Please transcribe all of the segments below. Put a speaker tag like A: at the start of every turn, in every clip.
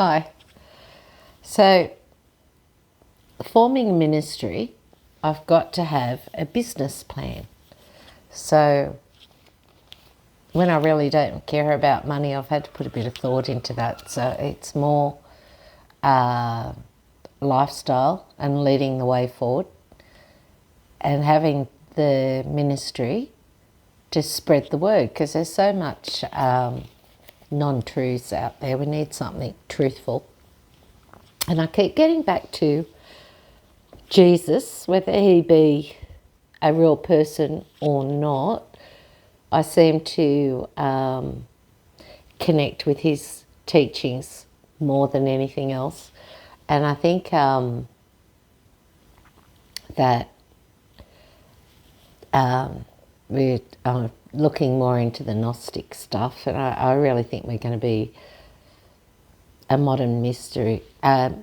A: Hi. So, forming a ministry, I've got to have a business plan. So, when I really don't care about money, I've had to put a bit of thought into that. So, it's more lifestyle and leading the way forward, and having the ministry to spread the word, because there's so much non-truths out there. We need something truthful. And I keep getting back to Jesus, whether he be a real person or not. I seem to connect with his teachings more than anything else. And I think that we're looking more into the Gnostic stuff, and I really think we're going to be a modern mystery, a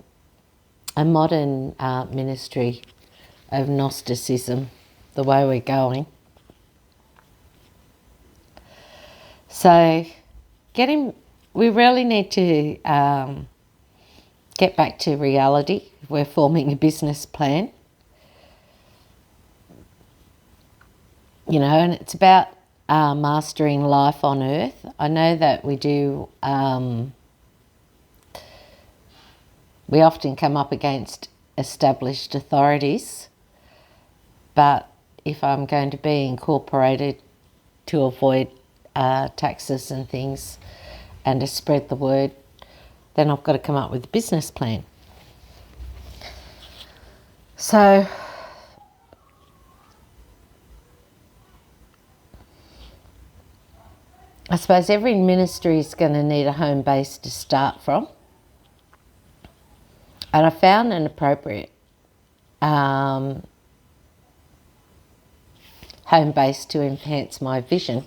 A: modern ministry of Gnosticism, the way we're going. So, we really need to get back to reality. We're forming a business plan, and it's about mastering life on earth. I know that we do. We often come up against established authorities, but if I'm going to be incorporated to avoid taxes and things and to spread the word, then I've got to come up with a business plan. So, I suppose every ministry is going to need a home base to start from. And I found an appropriate home base to enhance my vision.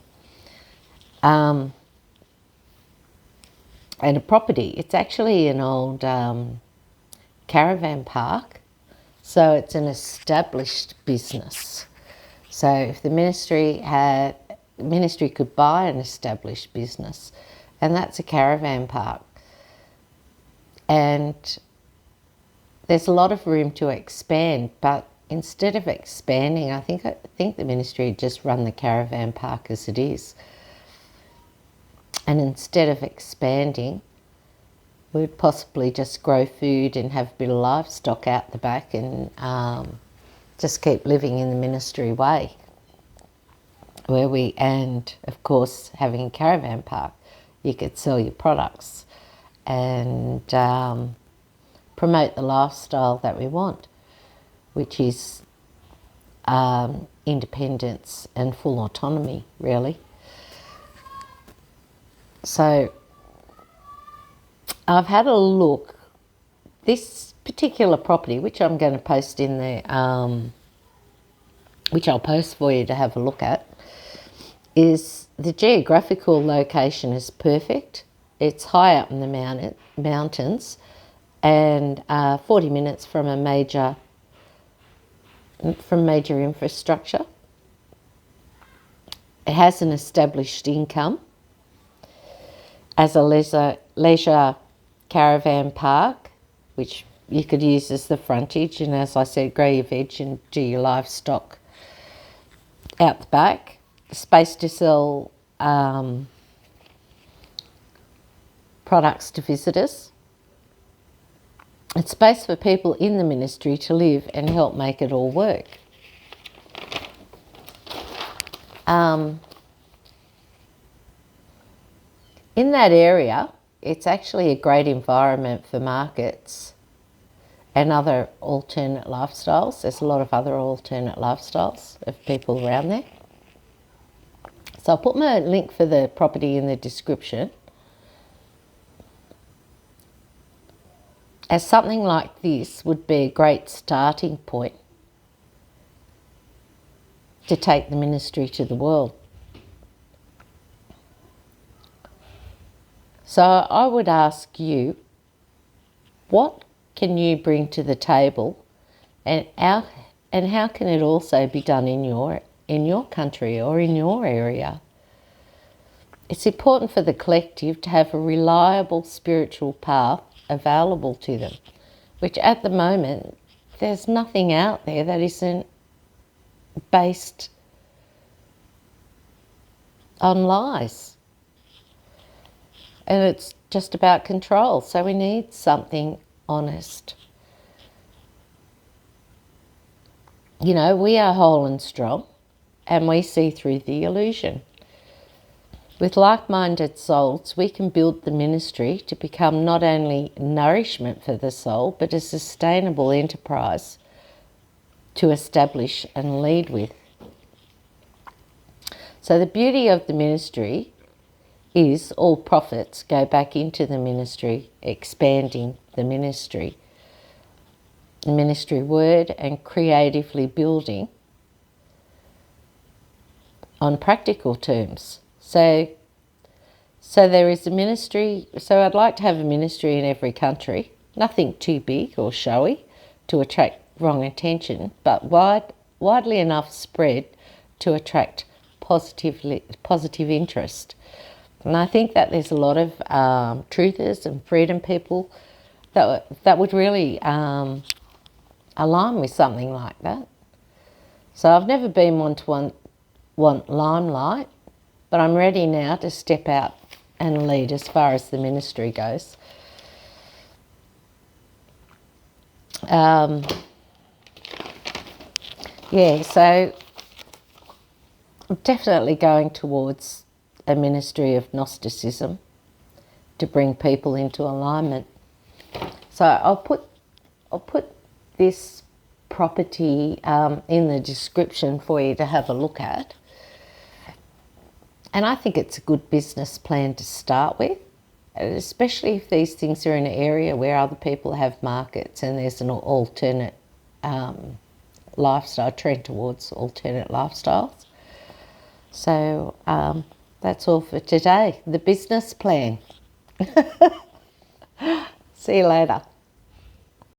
A: And a property. It's actually an old caravan park. So it's an established business. So if the ministry could buy an established business, and that's a caravan park. And there's a lot of room to expand, but instead of expanding, I think the ministry would just run the caravan park as it is. And instead of expanding, we'd possibly just grow food and have a bit of livestock out the back, and just keep living in the ministry way. And of course, having a caravan park, you could sell your products and promote the lifestyle that we want, which is independence and full autonomy, really. So I've had a look. This particular property, which I'm going to post in the, which I'll post for you to have a look at, is the geographical location is perfect. It's high up in the mountains, and 40 minutes from major infrastructure. It has an established income as a leisure caravan park, which you could use as the frontage, and as I said, grow your veg and do your livestock out the back. Space to sell products to visitors. It's space for people in the ministry to live and help make it all work. In that area, it's actually a great environment for markets and other alternate lifestyles. There's a lot of other alternate lifestyles of people around there. So I'll put my link for the property in the description. As something like this would be a great starting point to take the ministry to the world. So I would ask you, what can you bring to the table, and how can it also be done in your country or in your area? It's important for the collective to have a reliable spiritual path available to them, which at the moment, there's nothing out there that isn't based on lies. And it's just about control. So we need something honest. You know, we are whole and strong, and we see through the illusion. With like-minded souls, we can build the ministry to become not only nourishment for the soul, but a sustainable enterprise to establish and lead with. So the beauty of the ministry is all profits go back into the ministry, expanding the ministry word, and creatively building on practical terms. So there is a ministry. So I'd like to have a ministry in every country, nothing too big or showy to attract wrong attention, but widely enough spread to attract positive interest. And I think that there's a lot of truthers and freedom people that would really align with something like that. So I've never been one to want limelight, but I'm ready now to step out and lead as far as the ministry goes. So I'm definitely going towards a ministry of Gnosticism to bring people into alignment. So I'll put this property in the description for you to have a look at. And I think it's a good business plan to start with, especially if these things are in an area where other people have markets and there's an alternate lifestyle, trend towards alternate lifestyles. So that's all for today. The business plan. See you later.